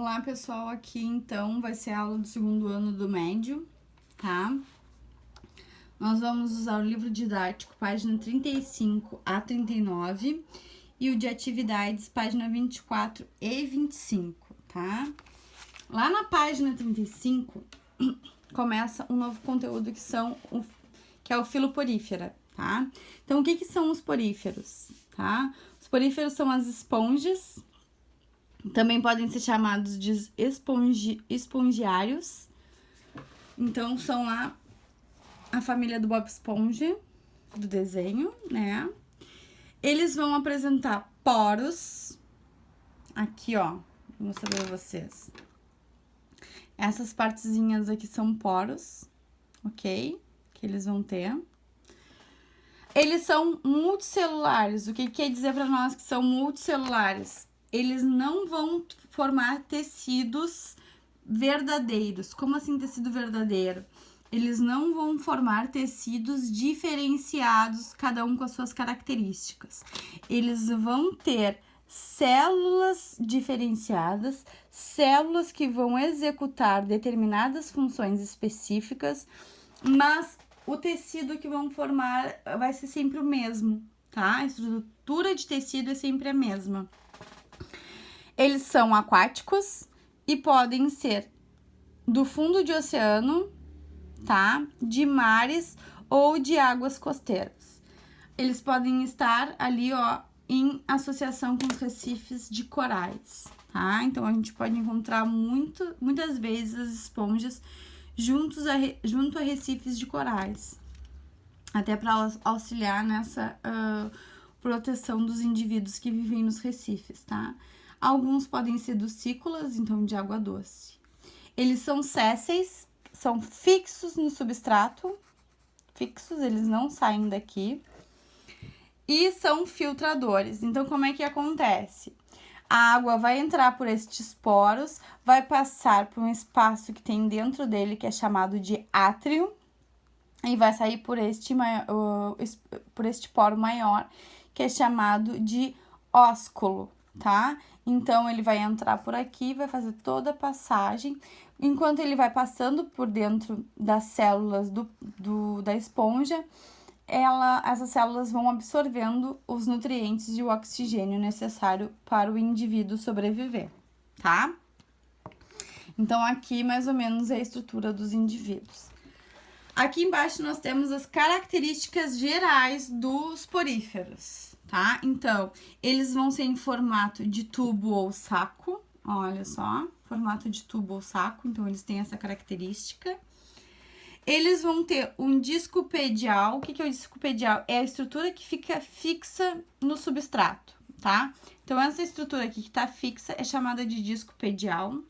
Olá, pessoal, aqui então vai ser a aula do segundo ano do médio, tá? Nós vamos usar o livro didático, página 35 a 39, e o de atividades, página 24 e 25, tá? Lá na página 35, começa um novo conteúdo que é o filoporífera, tá? Então, o que são os poríferos, tá? Os poríferos são as esponjas, também podem ser chamados de espongiários. Então, são lá a família do Bob Esponja, do desenho, né? Eles vão apresentar poros. Aqui, ó, vou mostrar pra vocês. Essas partezinhas aqui são poros, ok? Que eles vão ter. Eles são multicelulares. O que quer dizer para nós que são multicelulares? Eles não vão formar tecidos verdadeiros. Como assim tecido verdadeiro? Eles não vão formar tecidos diferenciados, cada um com as suas características. Eles vão ter células diferenciadas, células que vão executar determinadas funções específicas, mas o tecido que vão formar vai ser sempre o mesmo, tá? A estrutura de tecido é sempre a mesma. Eles são aquáticos e podem ser do fundo de oceano, tá? De mares ou de águas costeiras. Eles podem estar ali, ó, em associação com os recifes de corais, tá? Então, a gente pode encontrar muitas vezes as esponjas junto a recifes de corais, até para auxiliar nessa proteção dos indivíduos que vivem nos recifes, tá? Alguns podem ser ducícolas, então de água doce. Eles são sésseis, são fixos no substrato, fixos, eles não saem daqui. E são filtradores. Então, como é que acontece? A água vai entrar por estes poros, vai passar por um espaço que tem dentro dele, que é chamado de átrio, e vai sair por este poro maior, que é chamado de ósculo, tá? Então, ele vai entrar por aqui, vai fazer toda a passagem. Enquanto ele vai passando por dentro das células da esponja, essas células vão absorvendo os nutrientes e o oxigênio necessário para o indivíduo sobreviver, tá? Então, aqui, mais ou menos, é a estrutura dos indivíduos. Aqui embaixo, nós temos as características gerais dos poríferos, tá? Então, eles vão ser em formato de tubo ou saco, olha só, formato de tubo ou saco, então eles têm essa característica. Eles vão ter um disco pedial. O que é o disco pedial? É a estrutura que fica fixa no substrato, tá? Então, essa estrutura aqui que tá fixa é chamada de disco pedial.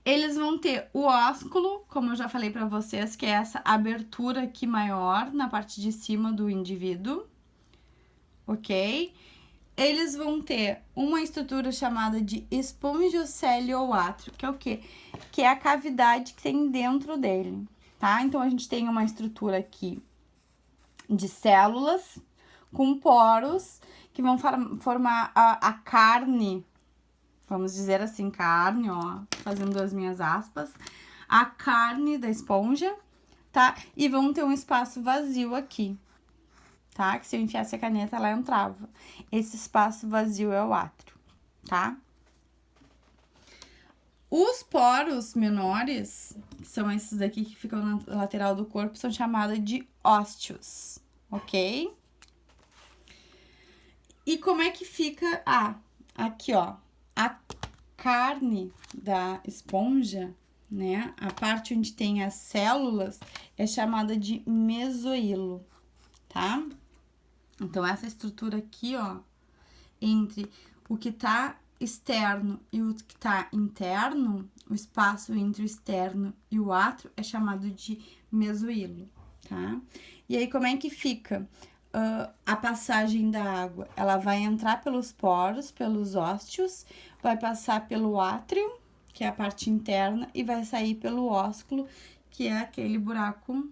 Eles vão ter o ósculo, como eu já falei pra vocês, que é essa abertura aqui maior na parte de cima do indivíduo, ok? Eles vão ter uma estrutura chamada de espongiocélio ou átrio, que é o quê? Que é a cavidade que tem dentro dele, tá? Então, a gente tem uma estrutura aqui de células com poros que vão formar a carne, vamos dizer assim, carne, ó, fazendo as minhas aspas, a carne da esponja, tá? E vão ter um espaço vazio aqui, tá? Que se eu enfiasse a caneta, ela entrava. Esse espaço vazio é o átrio, tá? Os poros menores, que são esses daqui que ficam na lateral do corpo, são chamados de ósteos, ok? E como é que fica? Aqui, ó, a carne da esponja, né? A parte onde tem as células é chamada de mesoílo, tá? Então, essa estrutura aqui, ó, entre o que tá externo e o que tá interno, o espaço entre o externo e o átrio é chamado de mesoílo, tá? E aí, como é que fica a passagem da água? Ela vai entrar pelos poros, pelos ósteos, vai passar pelo átrio, que é a parte interna, e vai sair pelo ósculo, que é aquele buraco,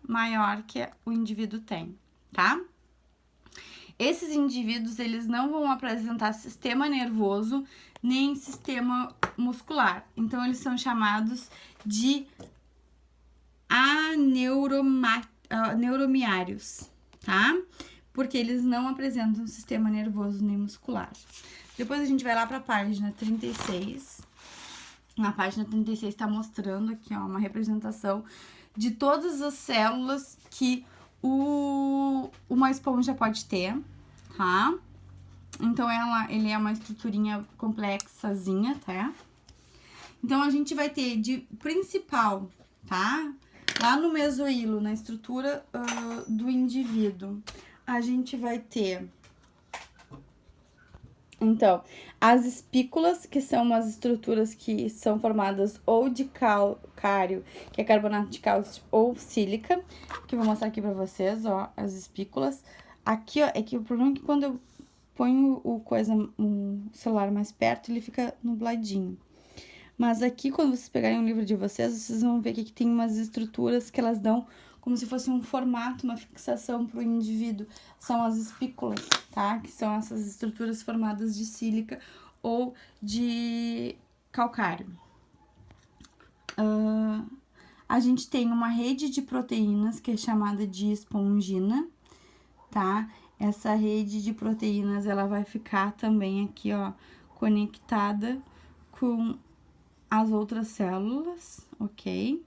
maior que o indivíduo tem, tá? Esses indivíduos, eles não vão apresentar sistema nervoso nem sistema muscular. Então, eles são chamados de aneuromiários, tá? Porque eles não apresentam sistema nervoso nem muscular. Depois a gente vai lá para a página 36. Na página 36 está mostrando aqui, ó, uma representação de todas as células que uma esponja pode ter, tá? Então, ele é uma estruturinha complexazinha, tá? Então, a gente vai ter de principal, tá? Lá no mesohilo, na estrutura do indivíduo, a gente vai ter... Então, as espículas, que são umas estruturas que são formadas ou de calcário, que é carbonato de cálcio, ou sílica, que eu vou mostrar aqui pra vocês, ó, as espículas. Aqui, ó, é que o problema é que quando eu ponho o celular mais perto, ele fica nubladinho. Mas aqui, quando vocês pegarem um livro de vocês vão ver que aqui tem umas estruturas que elas dão como se fosse um formato, uma fixação para o indivíduo. São as espículas, tá? Que são essas estruturas formadas de sílica ou de calcário. A gente tem uma rede de proteínas que é chamada de espongina, tá? Essa rede de proteínas, ela vai ficar também aqui, ó, conectada com as outras células, ok?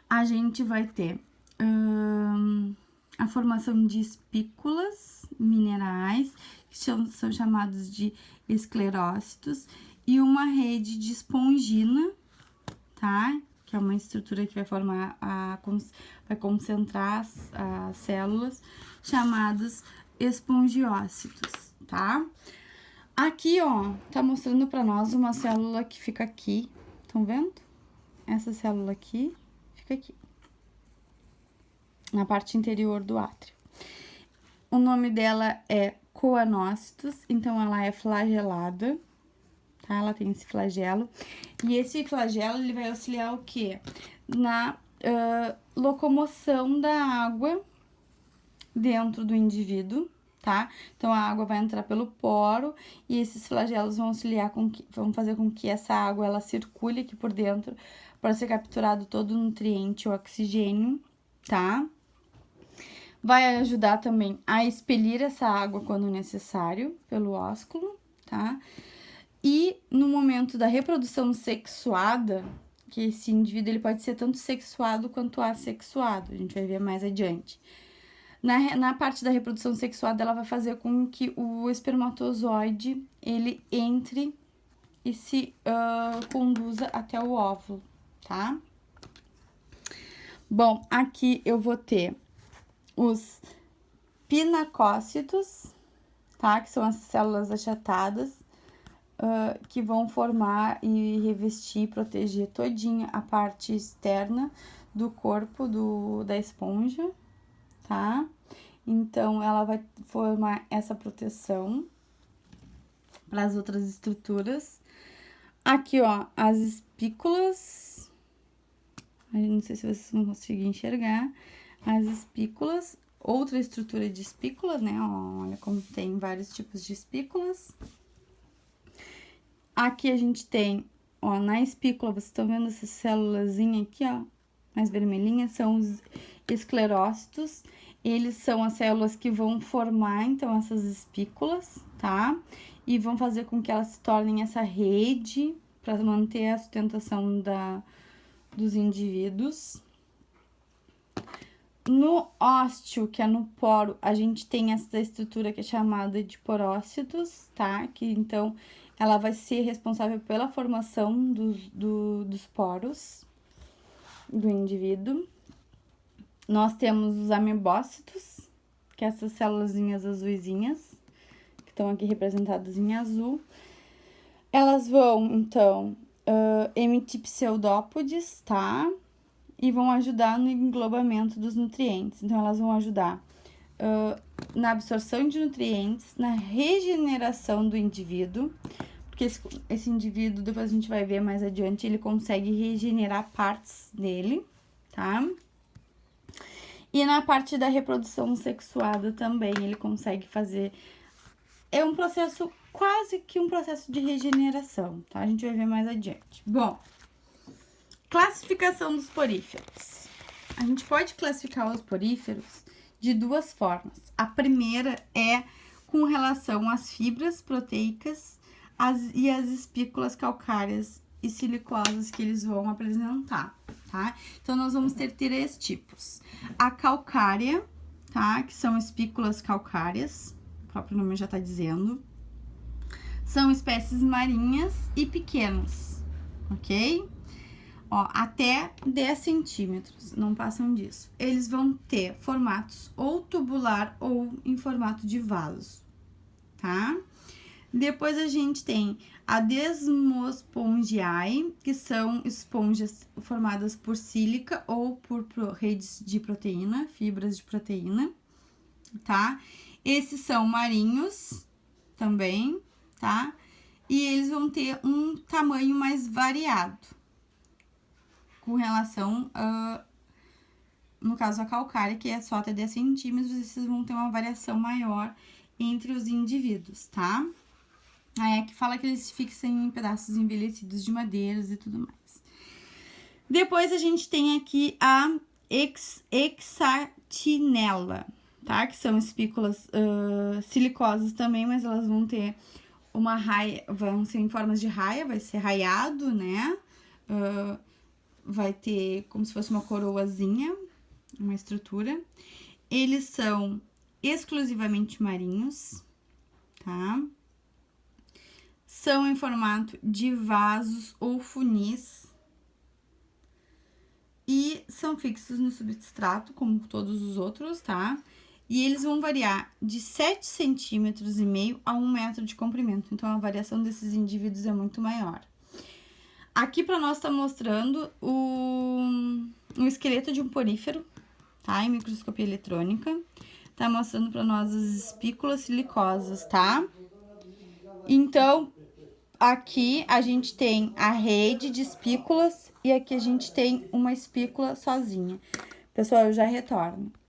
A gente vai ter a formação de espículas minerais, que são chamados de esclerócitos, e uma rede de espongina, tá? Que é uma estrutura que vai formar, vai concentrar as células, chamados espongiócitos, tá? Aqui, ó, tá mostrando pra nós uma célula que fica aqui, estão vendo? Essa célula aqui fica aqui, na parte interior do átrio. O nome dela é coanócitos, então ela é flagelada, tá? Ela tem esse flagelo. E esse flagelo, ele vai auxiliar o quê? Na locomoção da água dentro do indivíduo, tá? Então, a água vai entrar pelo poro e esses flagelos vão auxiliar vão fazer com que essa água, ela circule aqui por dentro para ser capturado todo o nutriente, o oxigênio, tá? Vai ajudar também a expelir essa água quando necessário pelo ósculo, tá? E no momento da reprodução sexuada, que esse indivíduo ele pode ser tanto sexuado quanto assexuado, a gente vai ver mais adiante. Na parte da reprodução sexuada, ela vai fazer com que o espermatozoide, ele entre e se conduza até o óvulo, tá? Bom, aqui eu vou ter os pinacócitos, tá? Que são as células achatadas, que vão formar e revestir, proteger todinha a parte externa do corpo da esponja, tá? Então, ela vai formar essa proteção para as outras estruturas. Aqui, ó, as espículas. Não sei se vocês vão conseguir enxergar. As espículas, outra estrutura de espículas, né? Olha como tem vários tipos de espículas. Aqui a gente tem, ó, na espícula, vocês estão vendo essa célulazinha aqui, ó, mais vermelhinha, são os esclerócitos. Eles são as células que vão formar, então, essas espículas, tá? E vão fazer com que elas se tornem essa rede para manter a sustentação dos indivíduos. No ósteo, que é no poro, a gente tem essa estrutura que é chamada de porócitos, tá? Que, então, ela vai ser responsável pela formação dos poros do indivíduo. Nós temos os amebócitos, que é essas célulazinhas azuisinhas, que estão aqui representadas em azul. Elas vão, então, emitir pseudópodes, tá? E vão ajudar no englobamento dos nutrientes. Então, elas vão ajudar na absorção de nutrientes, na regeneração do indivíduo, porque esse indivíduo, depois a gente vai ver mais adiante, ele consegue regenerar partes dele, tá? E na parte da reprodução sexuada também ele consegue fazer. É um processo, quase que um processo de regeneração, tá? A gente vai ver mais adiante. Bom, classificação dos poríferos. A gente pode classificar os poríferos de duas formas. A primeira é com relação às fibras proteicas e as espículas calcárias e silicosas que eles vão apresentar, tá? Então, nós vamos ter três tipos. A calcária, tá? Que são espículas calcárias, o próprio nome já tá dizendo. São espécies marinhas e pequenas, ok? Ó, até 10 centímetros, não passam disso. Eles vão ter formatos ou tubular ou em formato de vaso, tá? Depois a gente tem a Desmospongiae, que são esponjas formadas por sílica ou por redes de proteína, fibras de proteína, tá? Esses são marinhos também, tá? E eles vão ter um tamanho mais variado com relação no caso a calcária, que é só até 10 centímetros, esses vão ter uma variação maior entre os indivíduos, tá? Aí é que fala que eles se fixam em pedaços envelhecidos de madeiras e tudo mais. Depois a gente tem aqui a hexatinella, tá? Que são espículas silicosas também, mas elas vão ter uma raia, vão ser em formas de raia, vai ser raiado, né? Vai ter como se fosse uma coroazinha, uma estrutura. Eles são exclusivamente marinhos, tá? São em formato de vasos ou funis e são fixos no substrato, como todos os outros, tá? E eles vão variar de 7,5 centímetros a 1 metro de comprimento. Então, a variação desses indivíduos é muito maior. Aqui para nós tá mostrando o esqueleto de um porífero, tá? Em microscopia eletrônica. Tá mostrando para nós as espículas silicosas, tá? Então, aqui a gente tem a rede de espículas e aqui a gente tem uma espícula sozinha. Pessoal, eu já retorno.